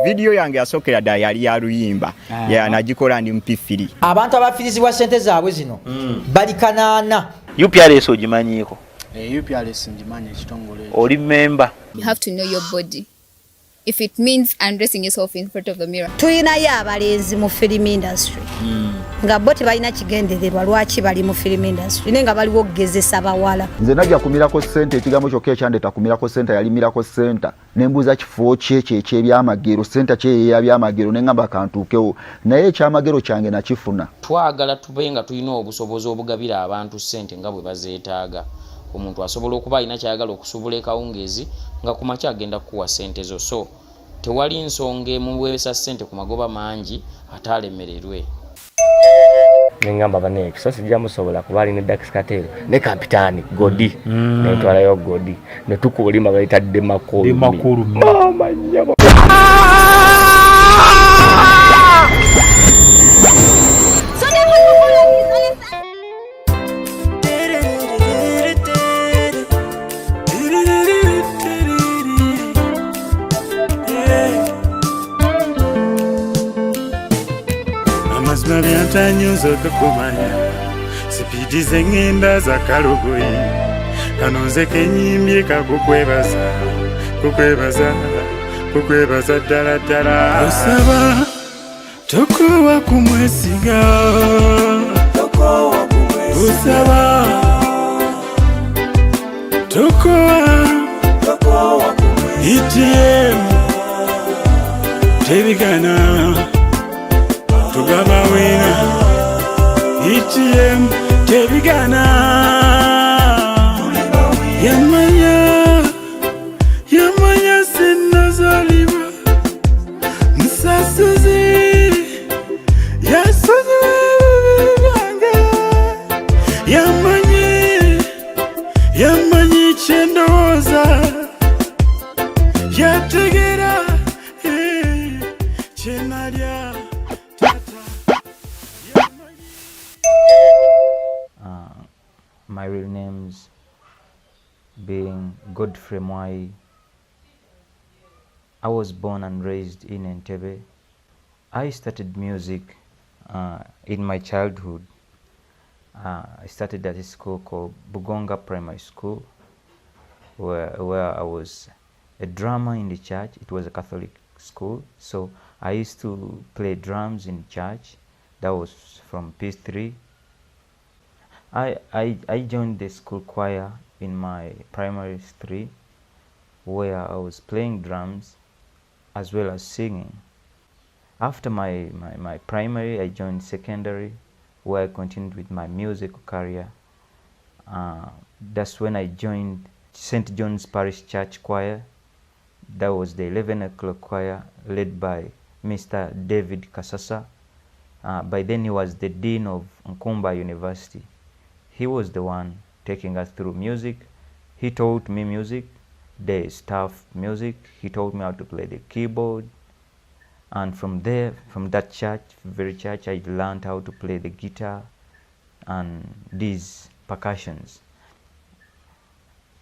Video yange yasookera ddala yali ya luyimba nagikola ndi MP3. Abantu abafiirizibwa ssente zaabwe zino bali kanaana. UPRS ogimanyiiko? UPRS ngimanyi ekitongole. Oli member. You have to know your body. If it means undressing yourself in front of the mirror. Tuyinayo abalenzi mu film industry. Nga bo tebalina kigendererwa lwaki bali mu film industry nenga baliwo okugezesa bawala. Nze najja kumirako ssente ekigambo kyokka ekyandeta kumirako ssente yalimirako ssente nembuuza kifo eky'ebyamagero ssente ebyamagero nengamba kantuukewo naye ekyamagero kyange nakifuna. Twagala tube nga tulina obusobozi obugabira abantu ssente nga bwe bazeetaaga. Omuntu asobola okuba alina kyayagala okusobola ekawungezi nga ku makya agenda kuwa ssente zo. So tewali nsonga emuweesa ssente ku magoba mangi ataalemererwe. Nengamba bane ekisosi jamusobola kuba alina Dax Katero ne kapitaani Goddy netwalayo Goddy ne tukulima bayitadde makulu mama nyama. Byantanyuzo tukumanya sipidi zengenda za kalugoyi kanonze kenyimbye kukwebaza ddala osaba tokowa kumwesiga osaba tokowa kumwesiga tebigana tugaba wina ETM tebigana yamanya sinazaliwa nsasuzi yasonyiwanga yamanyi kyendowooza yategera kyenalya. My real names being Godfrey Mwai. I was born and raised in Entebbe. I started music in my childhood. I started at a school called Bugonga Primary School, where I was a drummer in the church. It was a Catholic school, so I used to play drums in church. That was from P3. I joined the school choir in my primary 3, where I was playing drums as well as singing. After my primary, I joined secondary, where I continued with my musical career. That's when I joined St. John's Parish Church Choir. That was the 11 o'clock choir led by Mr. David Kasasa. By then he was the dean of Nkumba University. He was the one taking us through music. He taught me music, the staff music. He taught me how to play the keyboard. And from there, from that church, very church, I learned how to play the guitar and these percussions.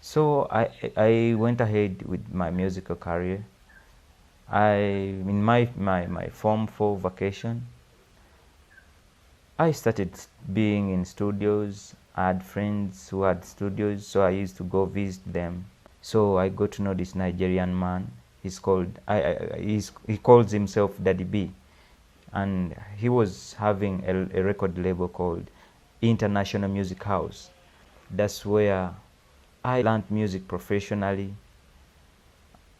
So I went ahead with my musical career. In my Form 4 vacation, I started being in studios. I had friends who had studios, so I used to go visit them. So I got to know this Nigerian man. He calls himself Daddy B, and he was having a record label called International Music House. That's where I learned music professionally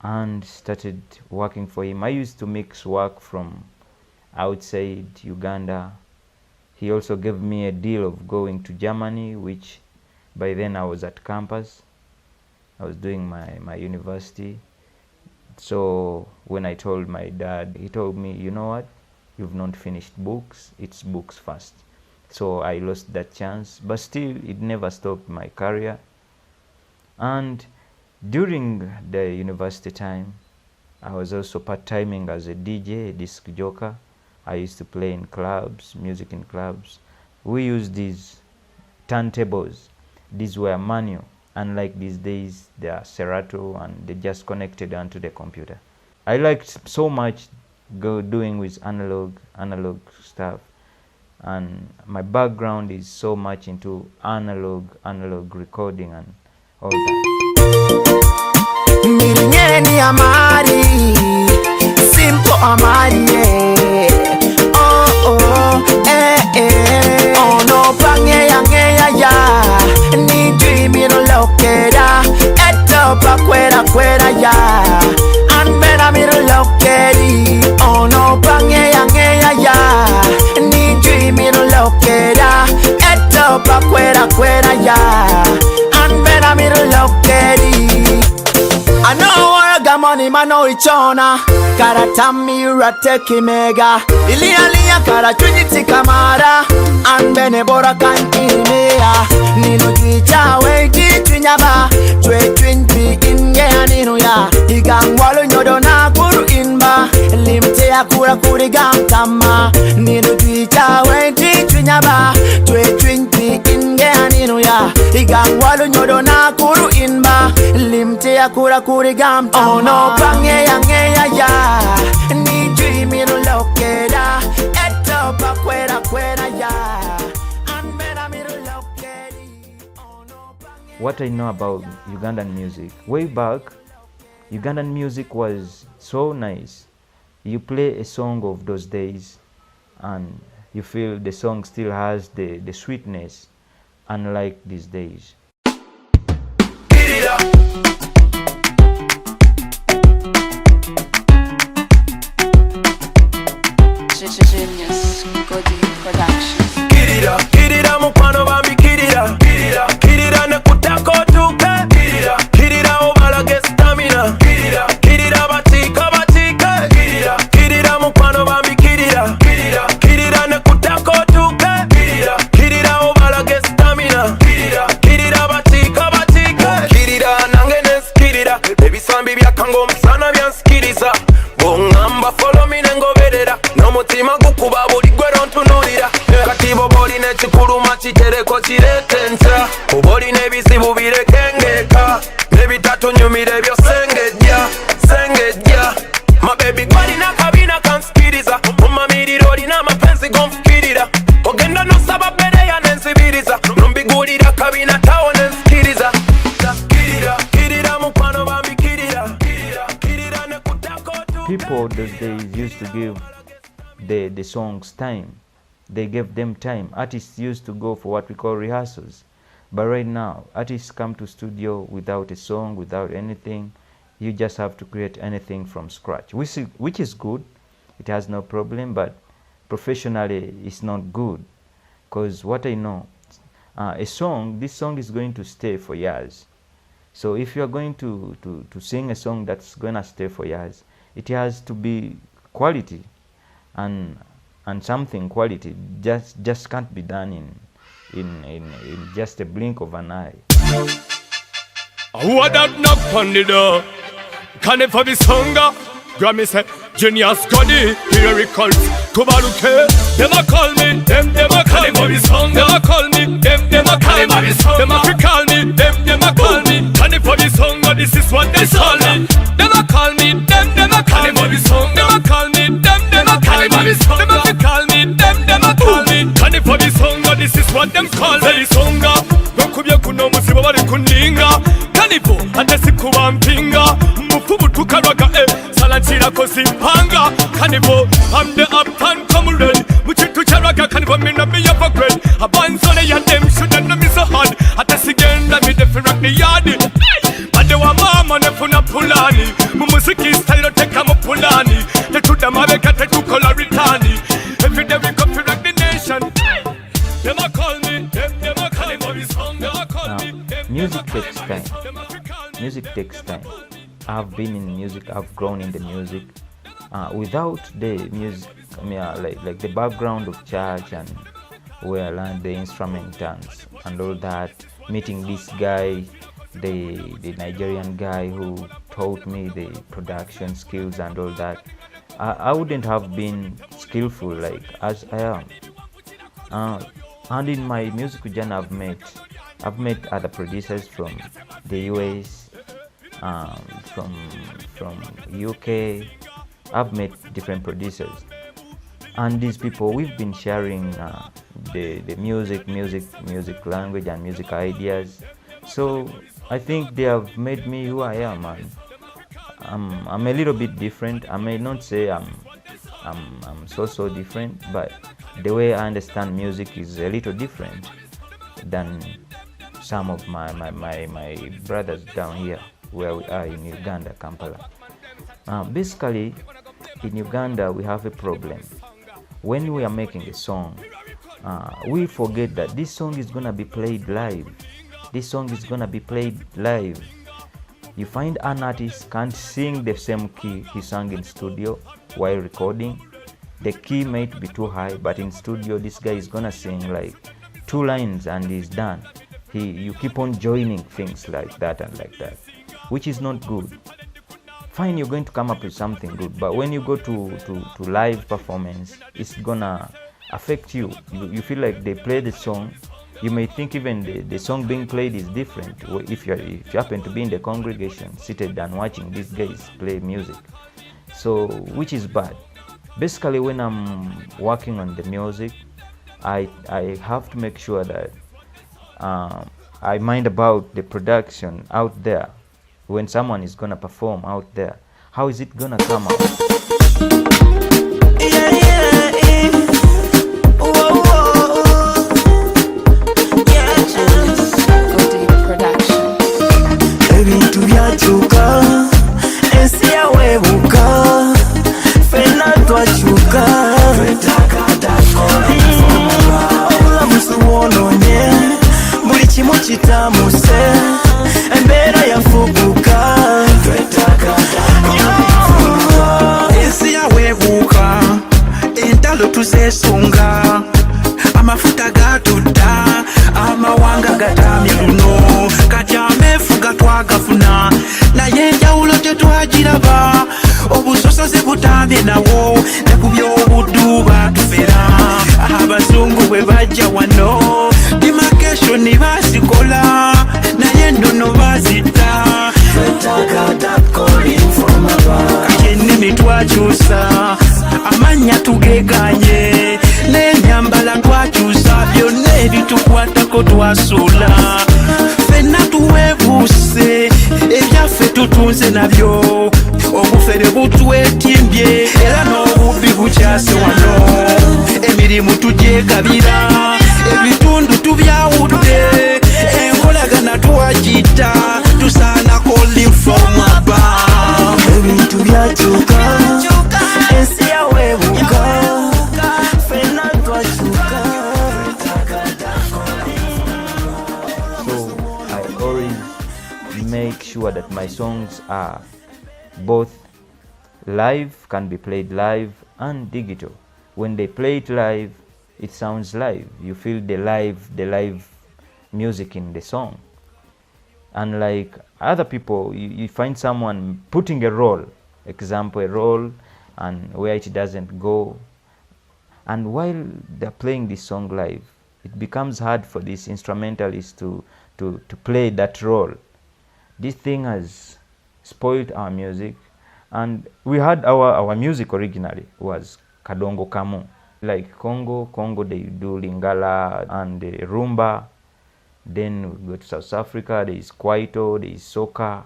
and started working for him. I used to mix work from outside Uganda. He also gave me a deal of going to Germany, which by then I was at campus. I was doing my university. So when I told my dad, he told me, you know what, you've not finished books, it's books first. So I lost that chance, but still it never stopped my career. And during the university time, I was also part-timing as a DJ, a disc jockey. I used to play in clubs, music in clubs. We used these turntables. These were manual. Unlike these days, they are Serato and they just connected onto the computer. I liked so much doing with analog stuff, and my background is so much into analog recording and all that. Mirinyeni amari, simple amari, oh no pange ya, ni dreaming lokera, eto pa kwera ya, anbena miro lokeri, oh no pange ya, ni dreaming lokera, eto pa kwera ya, anbena miro lokeri. I know I got money, man, no ichona. Karatami rate kimega. Ilia kara chujiti kamara. Anbene bora kantimea. Nino jicha weji chinyaba. Chwe chwinti inge nino ya. Igangwalo nyodo na kuru inba. Limte ya kura kurigam tama. Nino jicha weji chinyaba. Chwe chwinti inge nino ya. Igangwalo nyodo na kuru inba. Limte ya kura kurigam tama. Oh no pange ya. Ni dreaming lokeda. Eto pa kwera ya. What I know about Ugandan music, way back, Ugandan music was so nice. You play a song of those days and you feel the song still has the sweetness, unlike these days. Genius, Goddy Productions. Kirira mukwano bambi kirira ne kutako tuke kirira obalage stamina kirira batika kirira mukwano bambi kirira ne kutako tuke kirira obalage stamina kirira batika kirira nange neskirira ebisambi byakango omusana byansikiriza bongamba follow me nengoberera n'omutima gukuba buli gwe ntunulira kati boboli nekikuluma kitereko kiretensa oboli n'ebizibu birekengeka nebitatunyumira ebyo sengejja mabebi gwalina kabina kansikiriza mumamiriro olina amapenzi gonfukirira ogenda nosaba bereya nensibiriza nombigulira kabina tawo nensikiriza kirira mukwano bambi kirira ne kutako. People those days used to give the songs time. They gave them time. Artists used to go for what we call rehearsals. But right now, artists come to studio without a song, without anything. You just have to create anything from scratch, which is good. It has no problem, but professionally, it's not good. Because what I know, this song is going to stay for years. So if you are going to sing a song that's going to stay for years, it has to be quality, and something quality just can't be done in just a blink of an eye. Who are that knock on the door? Can it for the song? Grammy say, Genius Goddy, here it comes. Kubaruke, them a call me, them a call me. Them a call me, them a call me. Them a call me, them a call me. Can it for the song? This is what they call me. Them a call me, them a call me. Them a call me, them a call me. Them a call me, them a call me. Can it for the song? This is what them call me. Songa, bakubye kuno musibo bari kuninga. Kanipo, atasi kubampinga. Mufubu tukaraga salanchira kosimpanga. Kanipo, I'm the up and come ready. Muchitu charaga kanipo mina me have a grade. A banzone ya dem shouldn't know me so hard. Atasi genda me defi rock the yardi. But the mama nefuna pulani. Mumusiki style teka mo pulani. Te tuda mabeka te tukola ritani. Every day we come to rock the nation. Them a call me, them a call me. Them a call me. Music takes time. Music takes time. I've been in music, I've grown in the music. Without the music, I mean, like the background of church and where I learned the instrument and all that, meeting this guy, the Nigerian guy who taught me the production skills and all that, I wouldn't have been skillful like as I am. And in my music journey, I've met other producers from the US, from UK, I've met different producers, and these people, we've been sharing the music language and music ideas. So I think they have made me who I am, and I'm a little bit different. I may not say I'm so different, but the way I understand music is a little different than some of my brothers down here where we are in Uganda, Kampala. Basically, in Uganda we have a problem. When we are making a song, we forget that this song is gonna be played live. This song is gonna be played live. You find an artist can't sing the same key he sang in studio while recording. The key might be too high, but in studio this guy is gonna sing like 2 lines and he's done. You keep on joining things like that and like that, which is not good. Fine, you're going to come up with something good, but when you go to live performance, it's gonna affect you. You feel like they play the song. You may think even the song being played is different if you happen to be in the congregation seated and watching these guys play music. So, which is bad. Basically, when I'm working on the music, I have to make sure that I mind about the production out there. When someone is gonna perform out there, how is it gonna come out? Ebintu byakyuka, ensi yaweebuka, ffenna twakyuka, obulamu siwonoonye, buli kimu kitamuse, embeera yafubuka, ensi yaweebuuka, entalo tuzeesunga, amafuta gatudda, amawanga gatamye luno, kati ameefuga twagafuna, naye enjawulo tetwagiraba, obusosoze butambye nawo, ne ku by'obuddu batufera, abazungu bwe bajja wano, demarcation baasikola, naye ennono baazita, kati ennimi twakyusa, amannya tugeganye, n'enyambala twakyusa, byonna ebitukwatako twasuula, ffenna tuweebuuse, ebyaffe tutunze nabyo, obufere butwetimbye, era n'obubbi bukyase wano, emirimu tugyegabira, ebitundu tubyawudde, enkolagana twagita, tusaana calling from above. Ebintu byakyuka, ensi yaweebuka, ffenna twakyuka. So I always make sure that my songs are both live, can be played live, and digital. When they play it live, it sounds live. You feel the live music in the song. Unlike other people, you find someone putting a role, example a role, and where it doesn't go. And while they're playing this song live, it becomes hard for these instrumentalists to play that role. This thing has spoiled our music, and we had our music originally was Kadongo Kamu. Like Congo they do Lingala and Rumba. Then we go to South Africa, there is Kwaito, there is Soca.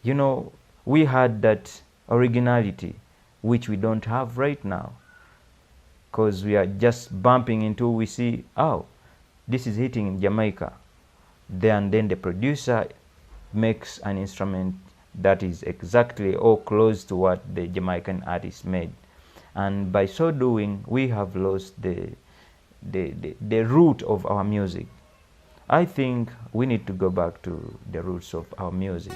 You know, we had that originality, which we don't have right now. Because we are just bumping into, we see, oh, this is hitting in Jamaica. Then the producer makes an instrument that is exactly or close to what the Jamaican artist made. And by so doing, we have lost the root of our music. I think we need to go back to the roots of our music.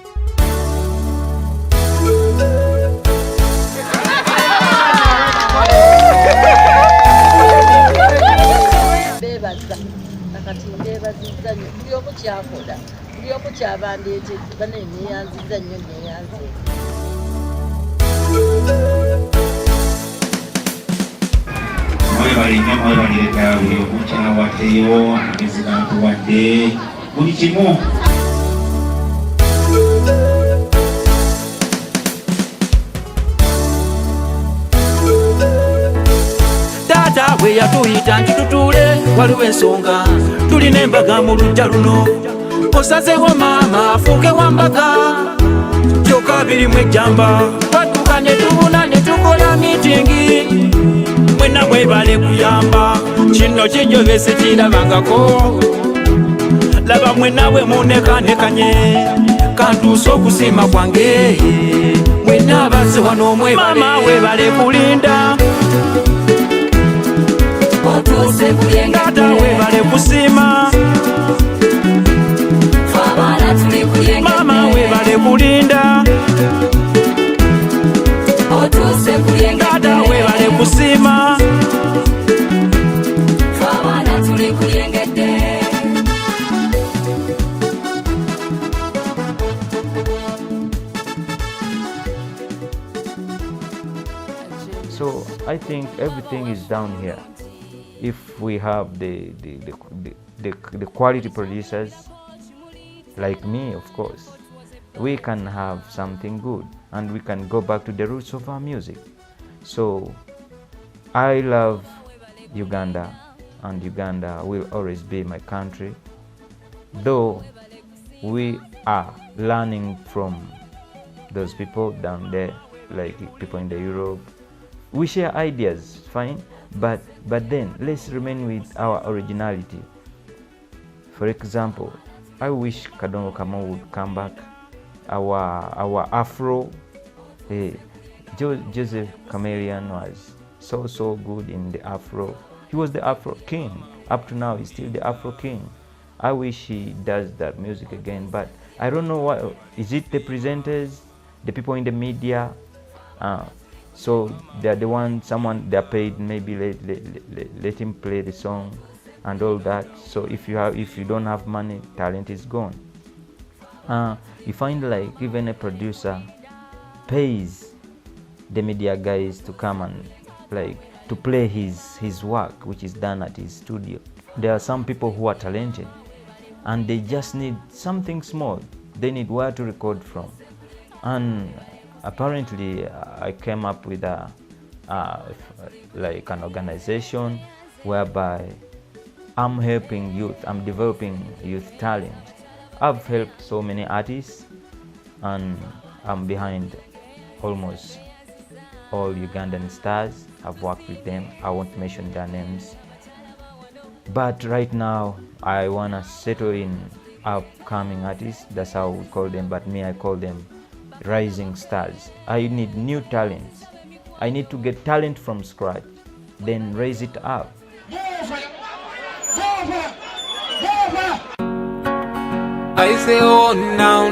Mwebalina mwebalireka buli okukyawaddeyo amagezi gantuwadde buli kimu. bwe yatuyita nti tutuule waliwo ensonga tulina embaga mu lujja luno osazeewo maama afuuke wambaga kyokka birimu ejjamba twatuuka ne tubuna ne tukola miitingi mwenna mwebale kuyamba kino kijobese kirabangako laba mwenna bwe munekanekanye kantuusa okusiima kwange mwenna abazze wano mwebale maama webale kulinda otuuse kuyenga tata webale kusiima fabana tuli kuyenga maama webale kulinda otuuse kuyenga tata webale kusiima fabana tuli kuyengedde. So I think everything is down here. If we have the quality producers like me, of course, we can have something good and we can go back to the roots of our music. So I love Uganda, and Uganda will always be my country, though we are learning from those people down there, like people in the Europe. We share ideas, fine, but then let's remain with our originality. For example, I wish Kadongo Kamau would come back. Our Afro, Joseph Chameleon was so good in the Afro. He was the Afro king. Up to now, he's still the Afro king. I wish he does that music again, but I don't know what. Is it the presenters, the people in the media? So they're the one, someone they're paid, maybe let him play the song and all that. So if you don't have money, talent is gone. You find like even a producer pays the media guys to come and like to play his work, which is done at his studio. There are some people who are talented and they just need something small. They need where to record from. And apparently, I came up with like an organization whereby I'm helping youth, I'm developing youth talent. I've helped so many artists and I'm behind almost all Ugandan stars. I've worked with them. I won't mention their names. But right now, I want to settle in upcoming artists. That's how we call them, but me, I call them rising stars. I need new talents. I need to get talent from scratch, then raise it up. I say, oh no.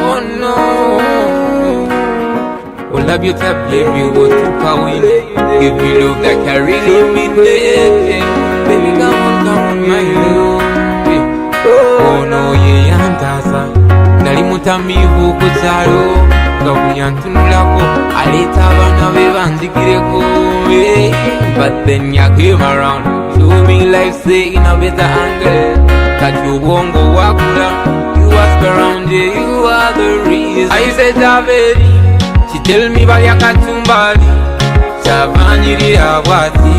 Oh no. Well, love you to baby, what to power. Give me love that can really mean it. Baby, come on, my love. Oh no, yeah, Tasa. Nali mutamivu kutsalo ngakunya ntunulako aleta abana be banzikireko. But then you came around, show me life say in a better angle. That you won't go wakula, you ask around, yeah, you are the reason. I said Javeri, she tell me about your katumbali. Chavanyiri awati,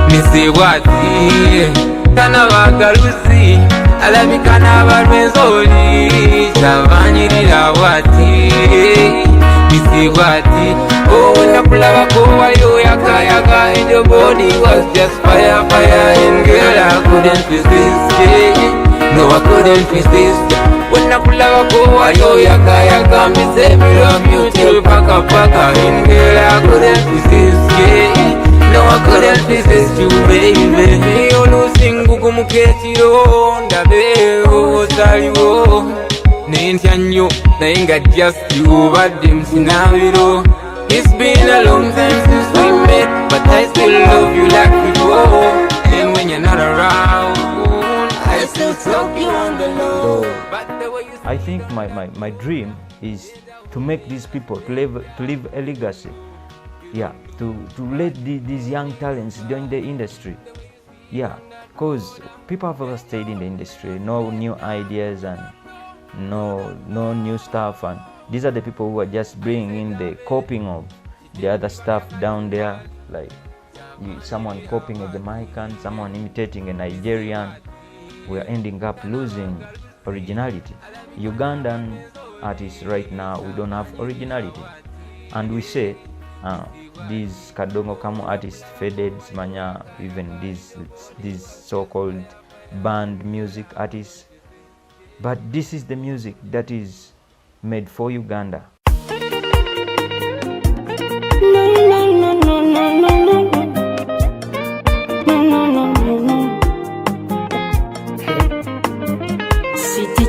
me say wati. Kana bagarusi alabikana barwenzoli chavanyirira wati bisigwati oh nakulaba ko wayo yaka and your body was just fire and girl I couldn't resist no I couldn't resist when nakulaba ko wayo yaka me say me love you till paka and girl I couldn't resist no, I couldn't resist you, baby. You losing Gukumuketiro, Ndabeo, Sario. Nintanyo, Nainga just you, but them Sinaviro. It's been a long time since we met, but I still love you like before. And when you're not around, I still talk you on the low. I think my dream is to make these people to leave a legacy. Yeah, to let these young talents join the industry. Yeah, because people have ever stayed in the industry, no new ideas and no new stuff, and these are the people who are just bringing in the coping of the other stuff down there, like someone copying a Jamaican, someone imitating a Nigerian, we are ending up losing originality. Ugandan artists right now, we don't have originality. And we say, these Kadongo Kamu artists faded, Manya, even these so-called band music artists. But this is the music that is made for Uganda.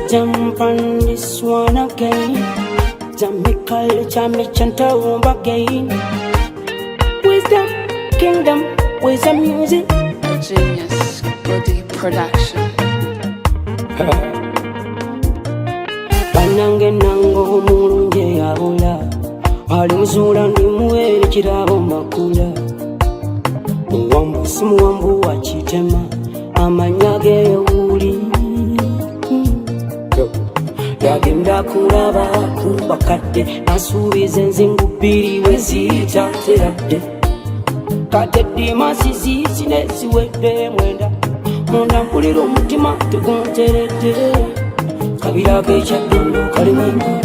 Jump on this one again. Jamaica, Jamaican town again. Wisdom, kingdom, wisdom music. A genius, Goddy production. Banange nango mulunge abula. Ali mzula ndi muwele kirabo makula. Muwambu simuwambu wa chitema. Amanyage uli. Yagenda kuraba kubakadde nasubiza enzingu bbiri weziyita teradde kadedde masisi sineziwedde mwenda munda mpulira omutima tegunteredde kabira k'ekyaddondo kalimu engo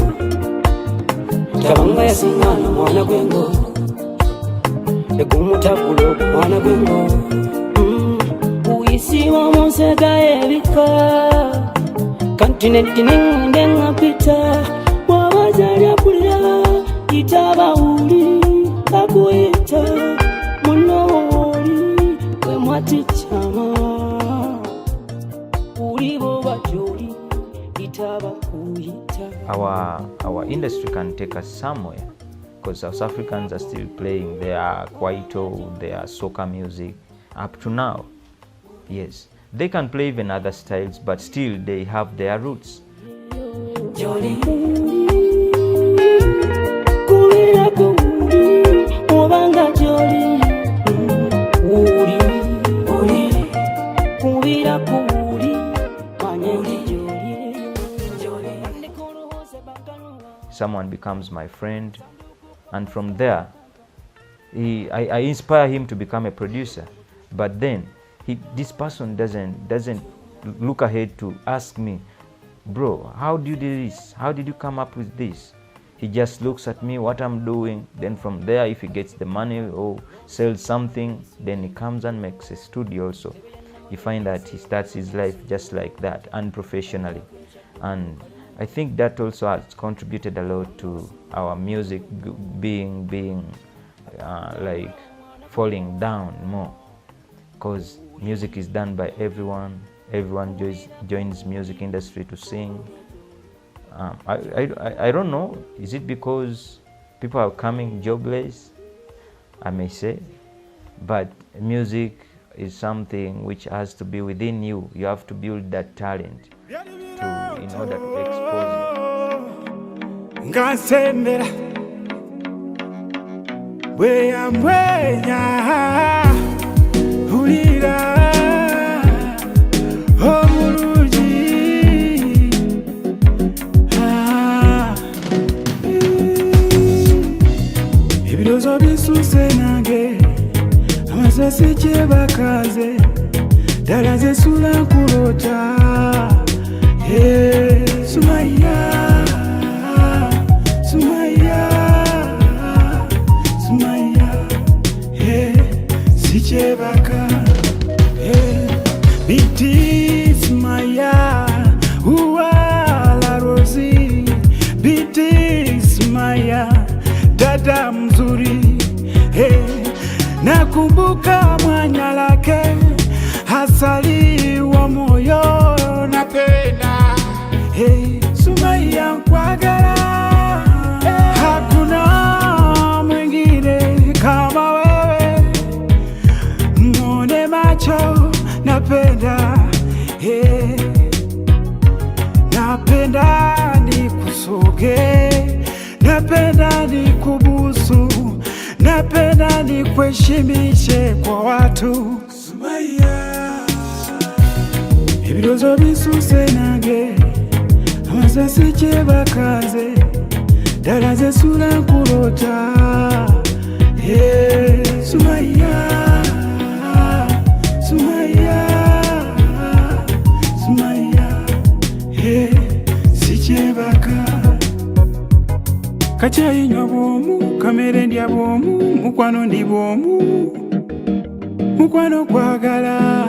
tabanga yasiŋŋaana mwana gw'engo egumutabulo mwana gw'engo uyisiwa mu nsega y'ebika Kantinenti nende ngapita wabazalya pulira itaba uli akuyita munoli we mwatichama uli boba joli itaba kuyita. Our industry can take us somewhere, because South Africans are still playing their kwaito, their soca music up to now. Yes. They can play even other styles, but still they have their roots. Someone becomes my friend, and from there, I inspire him to become a producer. But then, this person doesn't look ahead to ask me, bro, how do you do this? How did you come up with this? He just looks at me, what I'm doing. Then from there, if he gets the money or sells something, then he comes and makes a studio also. You find that he starts his life just like that, unprofessionally. And I think that also has contributed a lot to our music being like falling down more, because music is done by everyone. Everyone joins music industry to sing. I don't know. Is it because people are coming jobless? I may say, but music is something which has to be within you. You have to build that talent in order to expose it. Ibirozo bisusenage amasasi kyebakaze dalaze sula kulota Sumaya sichebaka Biti Sumaya uwala Rosi Biti Sumaya dada mzuri nakumbuka mwanya lake hasali wa moyo napenda Sumaya nkwagala hakuna mwingine kama wewe mwone macho napenda napenda nikusoge napenda nikubusu napenda nikuheshimishe kwa watu Sumaya ibirozo bisusenage amasasi kyebakaze dalaze sula kulota Hey, Sumaya, Sumaya, Sumaya, hey, sichebaka. Kachayi nyobomu, kamere ndyabomu, mukwano ndibomu, mukwano kwagala.